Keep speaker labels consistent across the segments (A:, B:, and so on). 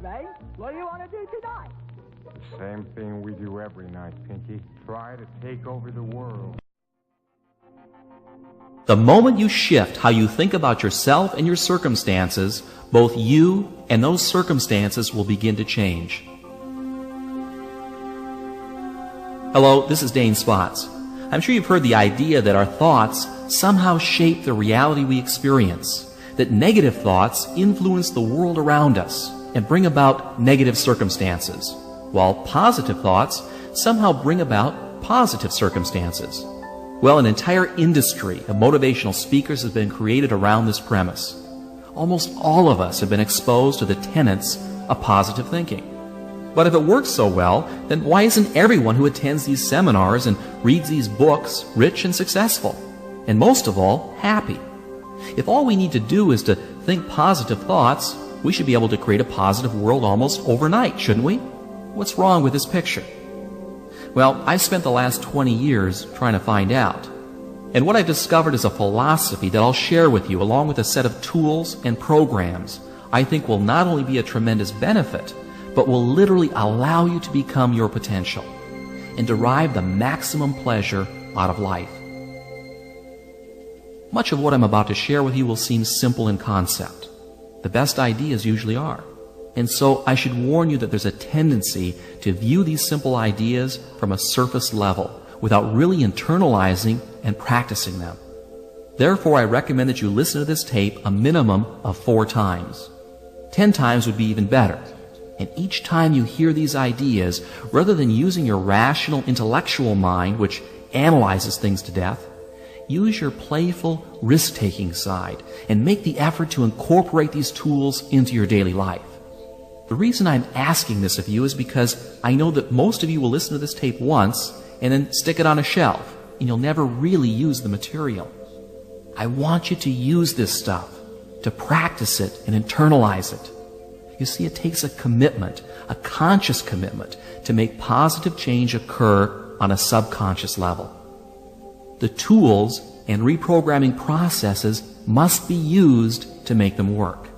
A: Ray. What do you want to do tonight?
B: Same thing we do every night, Pinky. Try to take over the world.
C: The moment you shift how you think about yourself and your circumstances, both you and those circumstances will begin to change. Hello, this is Dane Spots. I'm sure you've heard the idea that our thoughts somehow shape the reality we experience, that negative thoughts influence the world around us and bring about negative circumstances, while positive thoughts somehow bring about positive circumstances. Well, an entire industry of motivational speakers has been created around this premise. Almost all of us have been exposed to the tenets of positive thinking. But if it works so well, then why isn't everyone who attends these seminars and reads these books rich and successful? And most of all, happy? If all we need to do is to think positive thoughts, we should be able to create a positive world almost overnight, shouldn't we? What's wrong with this picture? Well, I've spent the last 20 years trying to find out. And what I've discovered is a philosophy that I'll share with you along with a set of tools and programs I think will not only be a tremendous benefit, but will literally allow you to become your potential and derive the maximum pleasure out of life. Much of what I'm about to share with you will seem simple in concept. The best ideas usually are. And so I should warn you that there's a tendency to view these simple ideas from a surface level without really internalizing and practicing them. Therefore, I recommend that you listen to this tape a minimum of 4 times. 10 times would be even better. And each time you hear these ideas, rather than using your rational, intellectual mind, which analyzes things to death, use your playful, risk-taking side and make the effort to incorporate these tools into your daily life. The reason I'm asking this of you is because I know that most of you will listen to this tape once and then stick it on a shelf, and you'll never really use the material. I want you to use this stuff, to practice it and internalize it. You see, it takes a commitment, a conscious commitment, to make positive change occur on a subconscious level. The tools and reprogramming processes must be used to make them work.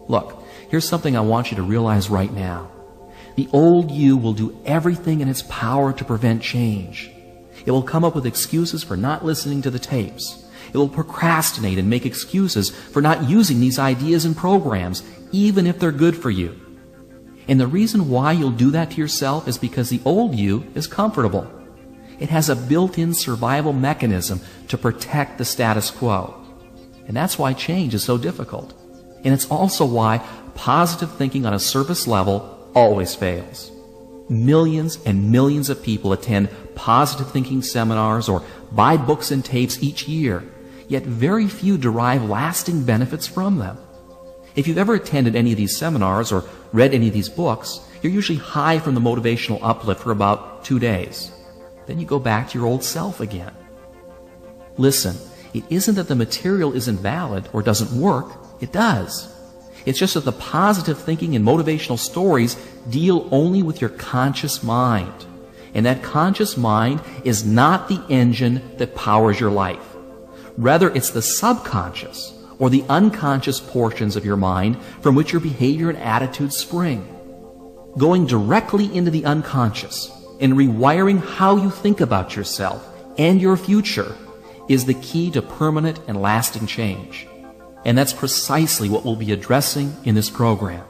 C: Look, here's something I want you to realize right now. The old you will do everything in its power to prevent change. It will come up with excuses for not listening to the tapes. It will procrastinate and make excuses for not using these ideas and programs, even if they're good for you. And the reason why you'll do that to yourself is because the old you is comfortable. It has a built-in survival mechanism to protect the status quo. And that's why change is so difficult. And it's also why positive thinking on a surface level always fails. Millions and millions of people attend positive thinking seminars or buy books and tapes each year, yet very few derive lasting benefits from them. If you've ever attended any of these seminars or read any of these books, you're usually high from the motivational uplift for about 2 days. Then you go back to your old self again. Listen, it isn't that the material isn't valid or doesn't work. It does. It's just that the positive thinking and motivational stories deal only with your conscious mind. And that conscious mind is not the engine that powers your life. Rather, it's the subconscious or the unconscious portions of your mind from which your behavior and attitudes spring. Going directly into the unconscious and rewiring how you think about yourself and your future is the key to permanent and lasting change. And that's precisely what we'll be addressing in this program.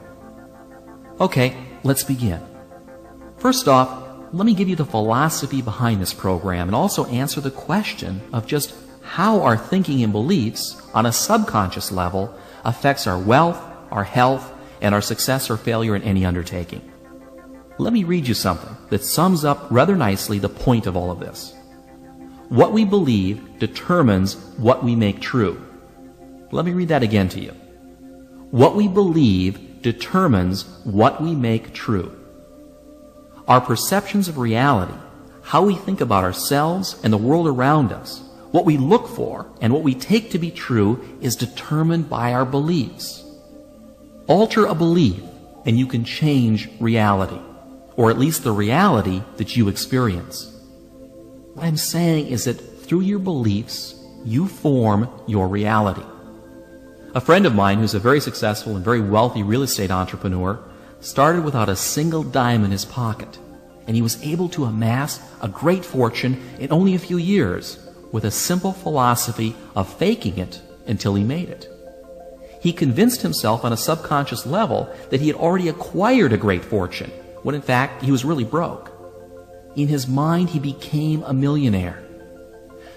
C: Okay, let's begin. First off, let me give you the philosophy behind this program and also answer the question of just how our thinking and beliefs on a subconscious level affects our wealth, our health, and our success or failure in any undertaking. Let me read you something that sums up rather nicely the point of all of this. What we believe determines what we make true. Let me read that again to you. What we believe determines what we make true. Our perceptions of reality, how we think about ourselves and the world around us, what we look for and what we take to be true is determined by our beliefs. Alter a belief and you can change reality, or at least the reality that you experience. What I'm saying is that through your beliefs, you form your reality. A friend of mine who's a very successful and very wealthy real estate entrepreneur started without a single dime in his pocket, and he was able to amass a great fortune in only a few years with a simple philosophy of faking it until he made it. He convinced himself on a subconscious level that he had already acquired a great fortune, when in fact he was really broke. In his mind, he became a millionaire.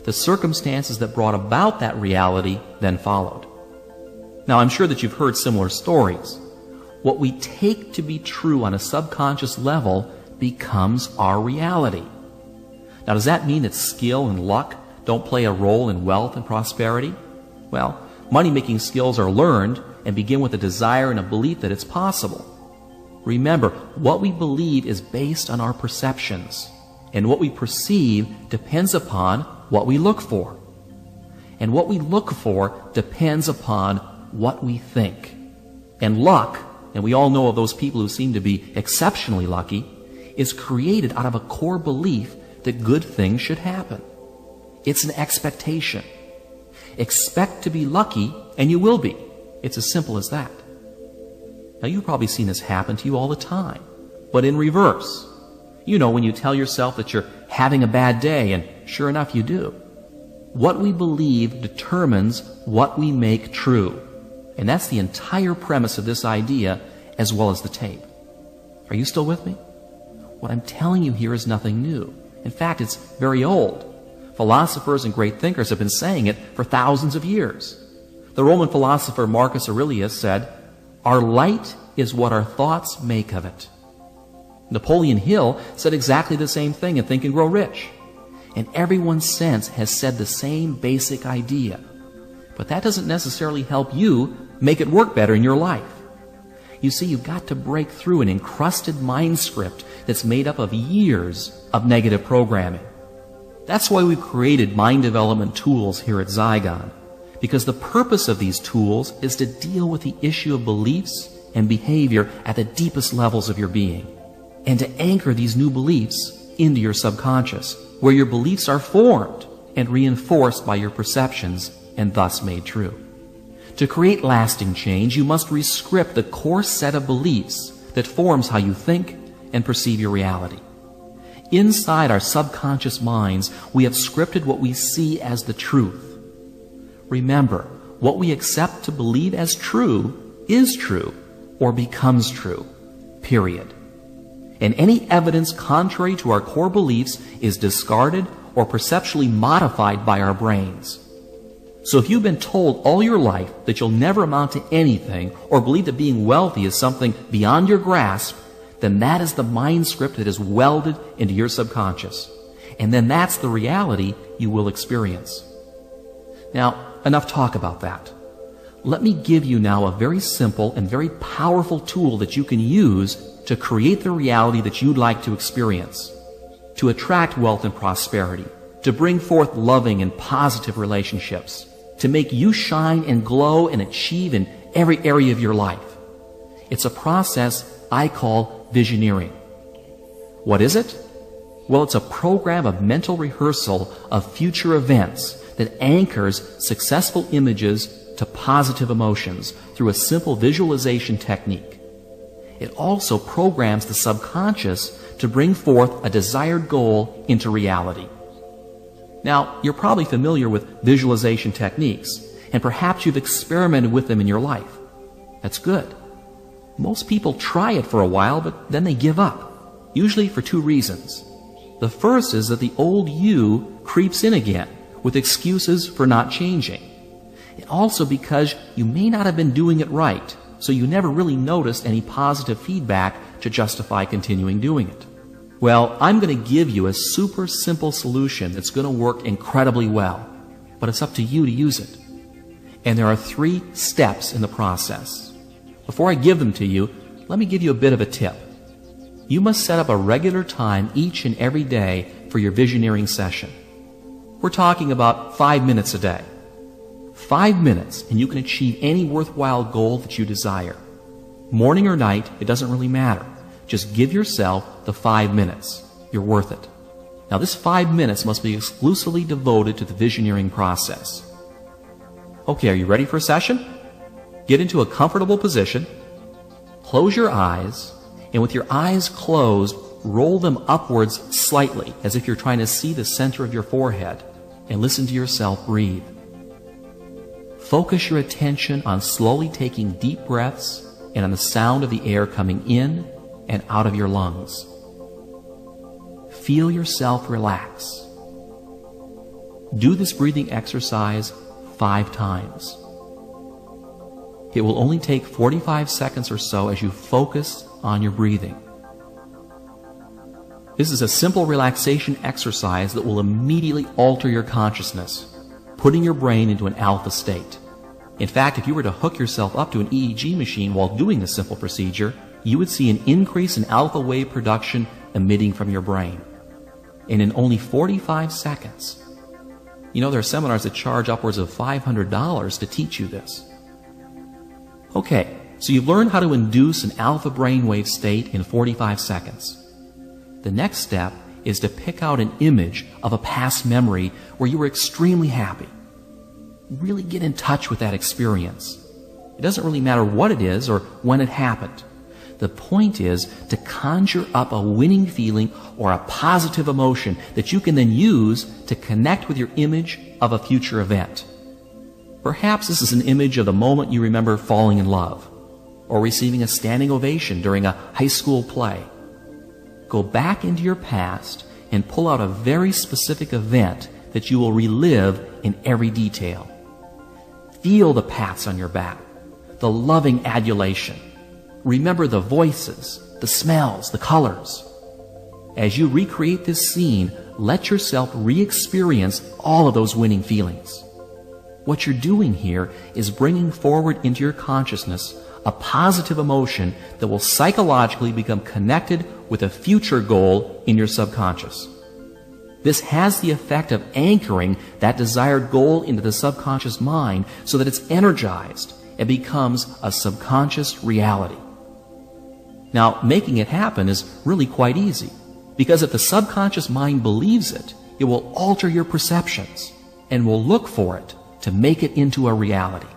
C: The circumstances that brought about that reality then followed. Now, I'm sure that you've heard similar stories. What we take to be true on a subconscious level becomes our reality. Now, does that mean that skill and luck don't play a role in wealth and prosperity? Well, money-making skills are learned and begin with a desire and a belief that it's possible. Remember, what we believe is based on our perceptions, and what we perceive depends upon what we look for. And what we look for depends upon what we think. And luck, and we all know of those people who seem to be exceptionally lucky, is created out of a core belief that good things should happen. It's an expectation. Expect to be lucky, and you will be. It's as simple as that. Now, you've probably seen this happen to you all the time, but in reverse. You know, when you tell yourself that you're having a bad day, and sure enough, you do. What we believe determines what we make true. And that's the entire premise of this idea, as well as the tape. Are you still with me? What I'm telling you here is nothing new. In fact, it's very old. Philosophers and great thinkers have been saying it for thousands of years. The Roman philosopher Marcus Aurelius said, "Our light is what our thoughts make of it." Napoleon Hill said exactly the same thing in Think and Grow Rich. And everyone since has said the same basic idea. But that doesn't necessarily help you make it work better in your life. You see, you've got to break through an encrusted mind script that's made up of years of negative programming. That's why we've created mind development tools here at Zygon, because the purpose of these tools is to deal with the issue of beliefs and behavior at the deepest levels of your being, and to anchor these new beliefs into your subconscious, where your beliefs are formed and reinforced by your perceptions and thus made true. To create lasting change, you must rescript the core set of beliefs that forms how you think and perceive your reality. Inside our subconscious minds, we have scripted what we see as the truth. Remember, what we accept to believe as true is true or becomes true, period. And any evidence contrary to our core beliefs is discarded or perceptually modified by our brains. So if you've been told all your life that you'll never amount to anything, or believe that being wealthy is something beyond your grasp, then that is the mind script that is welded into your subconscious. And then that's the reality you will experience. Now, enough talk about that. Let me give you now a very simple and very powerful tool that you can use to create the reality that you'd like to experience, to attract wealth and prosperity, to bring forth loving and positive relationships, to make you shine and glow and achieve in every area of your life. It's a process I call visioneering. What is it? Well, it's a program of mental rehearsal of future events that anchors successful images to positive emotions through a simple visualization technique. It also programs the subconscious to bring forth a desired goal into reality. Now, you're probably familiar with visualization techniques, and perhaps you've experimented with them in your life. That's good. Most people try it for a while, but then they give up, usually for two reasons. The first is that the old you creeps in again with excuses for not changing. And also because you may not have been doing it right, so you never really noticed any positive feedback to justify continuing doing it. Well, I'm going to give you a super simple solution that's going to work incredibly well, but it's up to you to use it. And there are 3 steps in the process. Before I give them to you, let me give you a bit of a tip. You must set up a regular time each and every day for your visioneering session. We're talking about 5 minutes a day. 5 minutes, and you can achieve any worthwhile goal that you desire. Morning or night, it doesn't really matter. Just give yourself the 5 minutes. You're worth it. Now, this 5 minutes must be exclusively devoted to the visioneering process. Okay, are you ready for a session? Get into a comfortable position. Close your eyes and with your eyes closed, roll them upwards slightly, as if you're trying to see the center of your forehead, and listen to yourself breathe. Focus your attention on slowly taking deep breaths and on the sound of the air coming in and out of your lungs. Feel yourself relax. Do this breathing exercise 5 times. It will only take 45 seconds or so as you focus on your breathing. This is a simple relaxation exercise that will immediately alter your consciousness, putting your brain into an alpha state. In fact, if you were to hook yourself up to an EEG machine while doing this simple procedure, you would see an increase in alpha wave production emitting from your brain. And in only 45 seconds. You know, there are seminars that charge upwards of $500 to teach you this. Okay, so you've learned how to induce an alpha brainwave state in 45 seconds. The next step is to pick out an image of a past memory where you were extremely happy. Really get in touch with that experience. It doesn't really matter what it is or when it happened. The point is to conjure up a winning feeling or a positive emotion that you can then use to connect with your image of a future event. Perhaps this is an image of the moment you remember falling in love, or receiving a standing ovation during a high school play. Go back into your past and pull out a very specific event that you will relive in every detail. Feel the pats on your back, the loving adulation. Remember the voices, the smells, the colors. As you recreate this scene, let yourself re-experience all of those winning feelings. What you're doing here is bringing forward into your consciousness a positive emotion that will psychologically become connected with a future goal in your subconscious. This has the effect of anchoring that desired goal into the subconscious mind so that it's energized and becomes a subconscious reality. Now, making it happen is really quite easy, because if the subconscious mind believes it, it will alter your perceptions and will look for it to make it into a reality.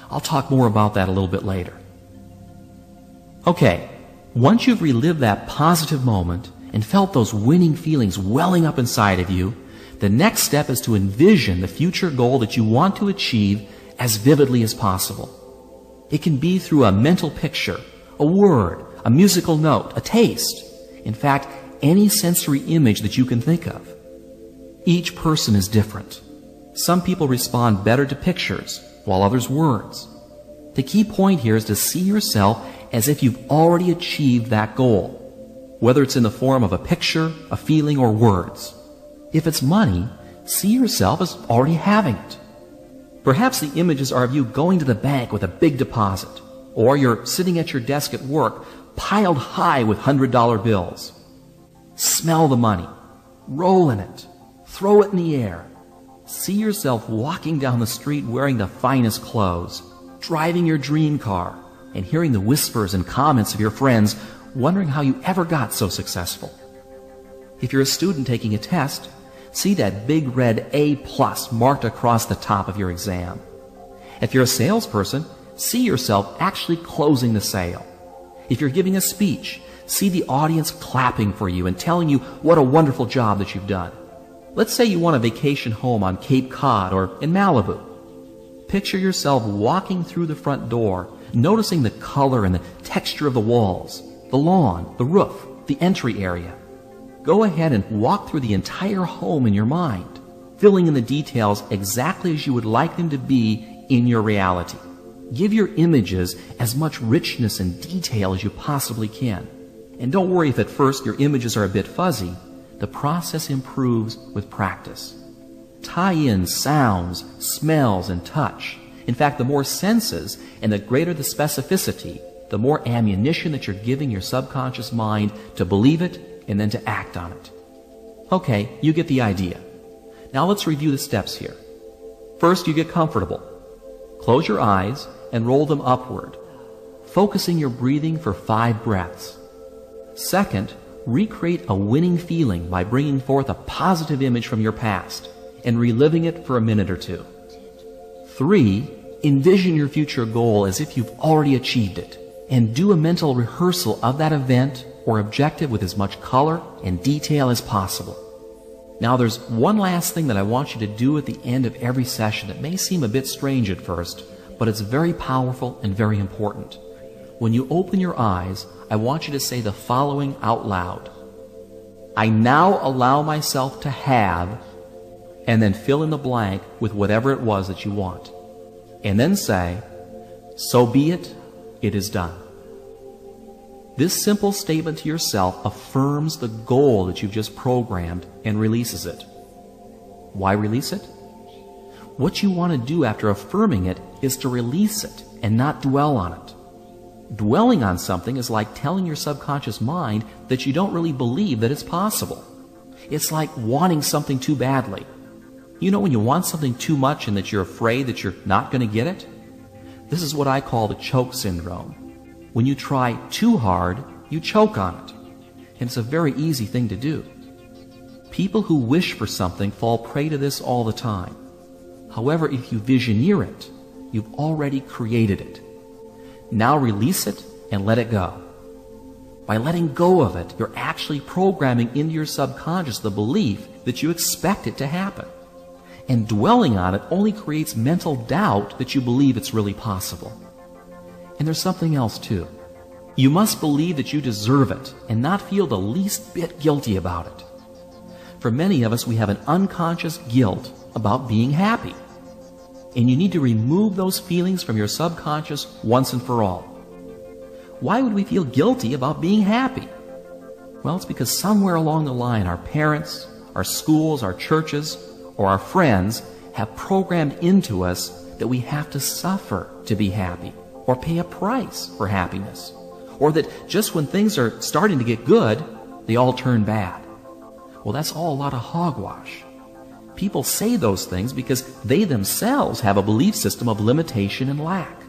C: I'll talk more about that a little bit later. Okay, once you've relived that positive moment and felt those winning feelings welling up inside of you, the next step is to envision the future goal that you want to achieve as vividly as possible. It can be through a mental picture, a word, a musical note, a taste. In fact, any sensory image that you can think of. Each person is different. Some people respond better to pictures, while others words. The key point here is to see yourself as if you've already achieved that goal, whether it's in the form of a picture, a feeling, or words. If it's money, see yourself as already having it. Perhaps the images are of you going to the bank with a big deposit, or you're sitting at your desk at work, piled high with $100 bills. Smell the money, roll in it, throw it in the air. See yourself walking down the street wearing the finest clothes, driving your dream car, and hearing the whispers and comments of your friends, wondering how you ever got so successful. If you're a student taking a test, see that big red A+ marked across the top of your exam. If you're a salesperson, see yourself actually closing the sale. If you're giving a speech, see the audience clapping for you and telling you what a wonderful job that you've done. Let's say you want a vacation home on Cape Cod or in Malibu. Picture yourself walking through the front door, noticing the color and the texture of the walls, the lawn, the roof, the entry area. Go ahead and walk through the entire home in your mind, filling in the details exactly as you would like them to be in your reality. Give your images as much richness and detail as you possibly can. And don't worry if at first your images are a bit fuzzy. The process improves with practice. Tie in sounds, smells, and touch. In fact, the more senses and the greater the specificity, the more ammunition that you're giving your subconscious mind to believe it and then to act on it. Okay, you get the idea. Now let's review the steps here. First, you get comfortable. Close your eyes and roll them upward, focusing your breathing for 5 breaths. Second, recreate a winning feeling by bringing forth a positive image from your past and reliving it for a minute or 2. 3, envision your future goal as if you've already achieved it. and do a mental rehearsal of that event or objective with as much color and detail as possible. Now, there's one last thing that I want you to do at the end of every session that may seem a bit strange at first, but it's very powerful and very important. When you open your eyes, I want you to say the following out loud. I now allow myself to have, and then fill in the blank with whatever it was that you want. And then say, so be it, it is done. This simple statement to yourself affirms the goal that you've just programmed and releases it. Why release it? What you want to do after affirming it is to release it and not dwell on it. Dwelling on something is like telling your subconscious mind that you don't really believe that it's possible. It's like wanting something too badly. You know when you want something too much and that you're afraid that you're not going to get it? This is what I call the choke syndrome. When you try too hard, you choke on it. And it's a very easy thing to do. People who wish for something fall prey to this all the time. However, if you visioneer it, you've already created it. Now release it and let it go. By letting go of it, you're actually programming into your subconscious the belief that you expect it to happen. And dwelling on it only creates mental doubt that you believe it's really possible. And there's something else too. You must believe that you deserve it and not feel the least bit guilty about it. For many of us, we have an unconscious guilt about being happy. And you need to remove those feelings from your subconscious once and for all. Why would we feel guilty about being happy? Well, it's because somewhere along the line, our parents, our schools, our churches, or our friends have programmed into us that we have to suffer to be happy, or pay a price for happiness, or that just when things are starting to get good, they all turn bad. Well, that's all a lot of hogwash. People say those things because they themselves have a belief system of limitation and lack.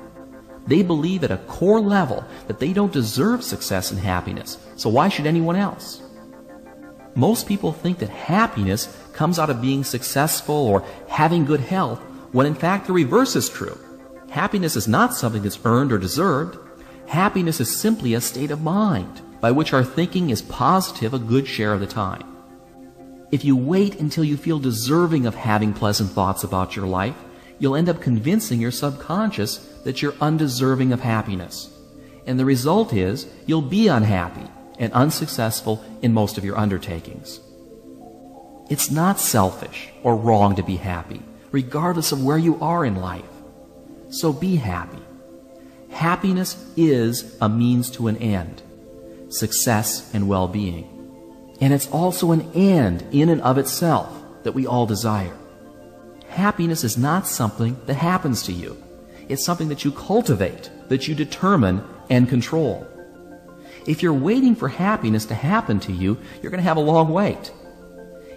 C: They believe at a core level that they don't deserve success and happiness, so why should anyone else? Most people think that happiness comes out of being successful or having good health, when in fact the reverse is true. Happiness is not something that's earned or deserved. Happiness is simply a state of mind by which our thinking is positive a good share of the time. If you wait until you feel deserving of having pleasant thoughts about your life, you'll end up convincing your subconscious that you're undeserving of happiness. And the result is you'll be unhappy and unsuccessful in most of your undertakings. It's not selfish or wrong to be happy, regardless of where you are in life. So be happy. Happiness is a means to an end, success and well-being. And it's also an end in and of itself that we all desire. Happiness is not something that happens to you. It's something that you cultivate, that you determine and control. If you're waiting for happiness to happen to you, you're going to have a long wait.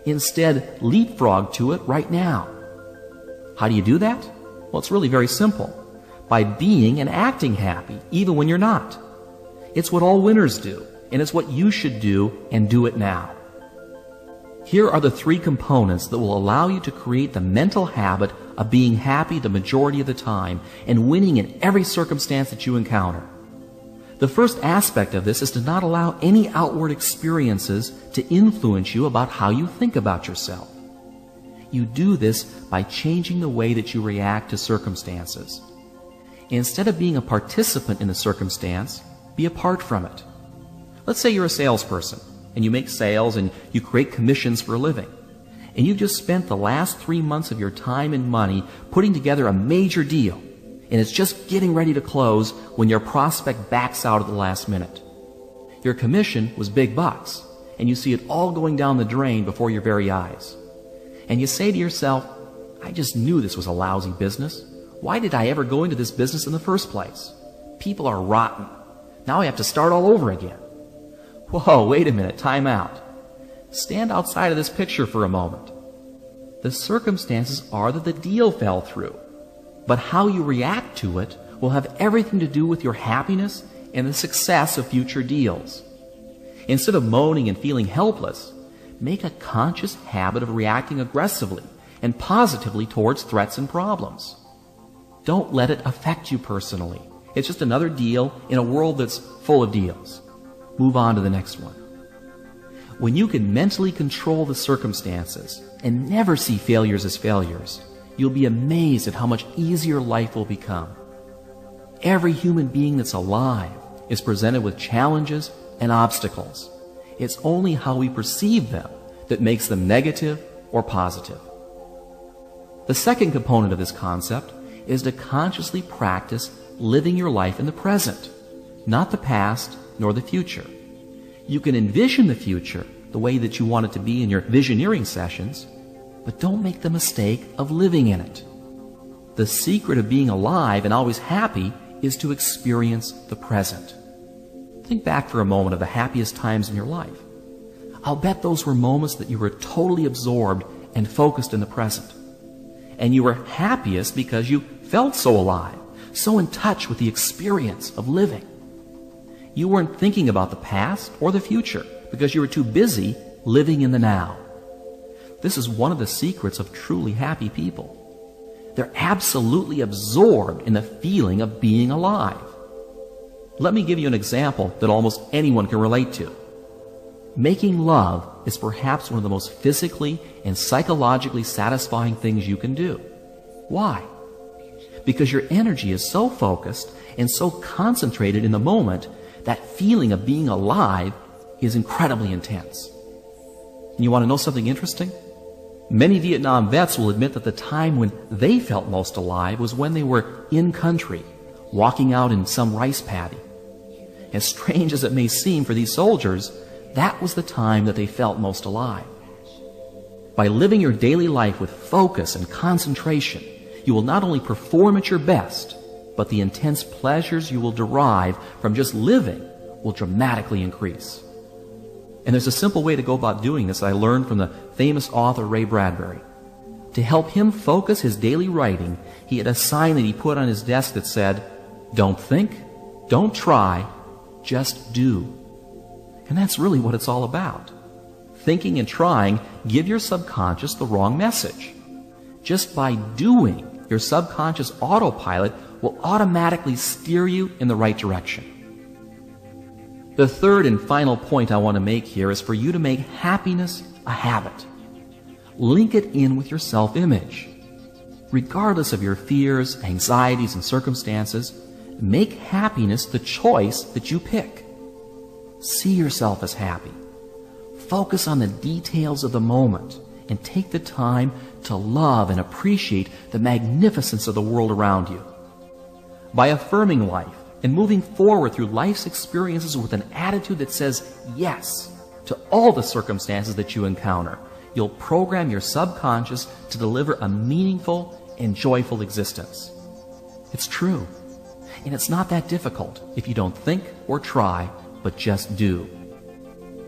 C: Instead, leapfrog to it right now. How do you do that? Well, it's really very simple. By being and acting happy, even when you're not. It's what all winners do, and it's what you should do, and do it now. Here are the 3 components that will allow you to create the mental habit of being happy the majority of the time and winning in every circumstance that you encounter. The first aspect of this is to not allow any outward experiences to influence you about how you think about yourself. You do this by changing the way that you react to circumstances. Instead of being a participant in the circumstance, be apart from it. Let's say you're a salesperson, and you make sales and you create commissions for a living. And you've just spent the last 3 months of your time and money putting together a major deal, and it's just getting ready to close when your prospect backs out at the last minute. Your commission was big bucks, and you see it all going down the drain before your very eyes. And you say to yourself, I just knew this was a lousy business. Why did I ever go into this business in the first place? People are rotten. Now I have to start all over again. Whoa, wait a minute, time out. Stand outside of this picture for a moment. The circumstances are that the deal fell through, but how you react to it will have everything to do with your happiness and the success of future deals. Instead of moaning and feeling helpless, make a conscious habit of reacting aggressively and positively towards threats and problems. Don't let it affect you personally. It's just another deal in a world that's full of deals. Move on to the next one. When you can mentally control the circumstances and never see failures as failures, you'll be amazed at how much easier life will become. Every human being that's alive is presented with challenges and obstacles. It's only how we perceive them that makes them negative or positive. The second component of this concept is to consciously practice living your life in the present, not the past nor the future. You can envision the future the way that you want it to be in your visioneering sessions, but don't make the mistake of living in it. The secret of being alive and always happy is to experience the present. Think back for a moment of the happiest times in your life. I'll bet those were moments that you were totally absorbed and focused in the present. And you were happiest because you felt so alive, so in touch with the experience of living. You weren't thinking about the past or the future because you were too busy living in the now. This is one of the secrets of truly happy people. They're absolutely absorbed in the feeling of being alive. Let me give you an example that almost anyone can relate to. Making love is perhaps one of the most physically and psychologically satisfying things you can do. Why? Because your energy is so focused and so concentrated in the moment, that feeling of being alive is incredibly intense. And you want to know something interesting? Many Vietnam vets will admit that the time when they felt most alive was when they were in country, walking out in some rice paddy. As strange as it may seem for these soldiers, that was the time that they felt most alive. By living your daily life with focus and concentration, you will not only perform at your best, but the intense pleasures you will derive from just living will dramatically increase. And there's a simple way to go about doing this I learned from the famous author Ray Bradbury. To help him focus his daily writing, he had a sign that he put on his desk that said, "Don't think, don't try, just do." And that's really what it's all about. Thinking and trying give your subconscious the wrong message. Just by doing, your subconscious autopilot will automatically steer you in the right direction. The third and final point I want to make here is for you to make happiness a habit. Link it in with your self-image. Regardless of your fears, anxieties, and circumstances, make happiness the choice that you pick. See yourself as happy. Focus on the details of the moment and take the time to love and appreciate the magnificence of the world around you. By affirming life and moving forward through life's experiences with an attitude that says yes to all the circumstances that you encounter, you'll program your subconscious to deliver a meaningful and joyful existence. It's true. And it's not that difficult if you don't think or try, but just do.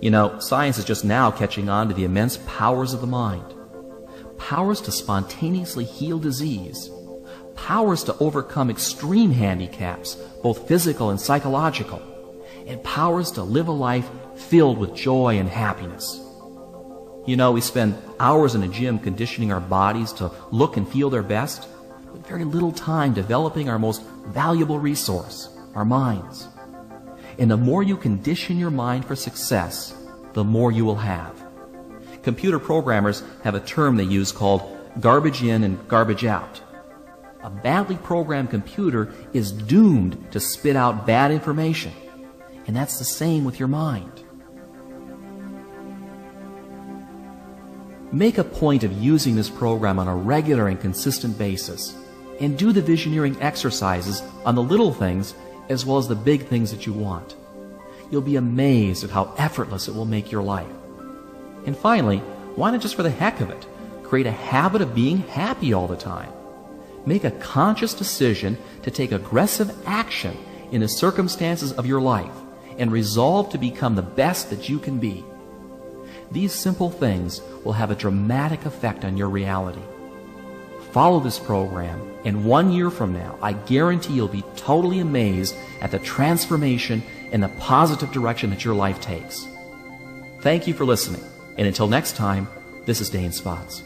C: You know, science is just now catching on to the immense powers of the mind. Powers to spontaneously heal disease. Powers to overcome extreme handicaps, both physical and psychological. And powers to live a life filled with joy and happiness. You know, we spend hours in a gym conditioning our bodies to look and feel their best, but very little time developing our most valuable resource, our minds. And the more you condition your mind for success, the more you will have. Computer programmers have a term they use called garbage in and garbage out. A badly programmed computer is doomed to spit out bad information. And that's the same with your mind. Make a point of using this program on a regular and consistent basis. And do the visioneering exercises on the little things as well as the big things that you want. You'll be amazed at how effortless it will make your life. And finally, why not just for the heck of it, create a habit of being happy all the time? Make a conscious decision to take aggressive action in the circumstances of your life and resolve to become the best that you can be. These simple things will have a dramatic effect on your reality. Follow this program, and 1 year from now, I guarantee you'll be totally amazed at the transformation and the positive direction that your life takes. Thank you for listening, and until next time, this is Dane Spots.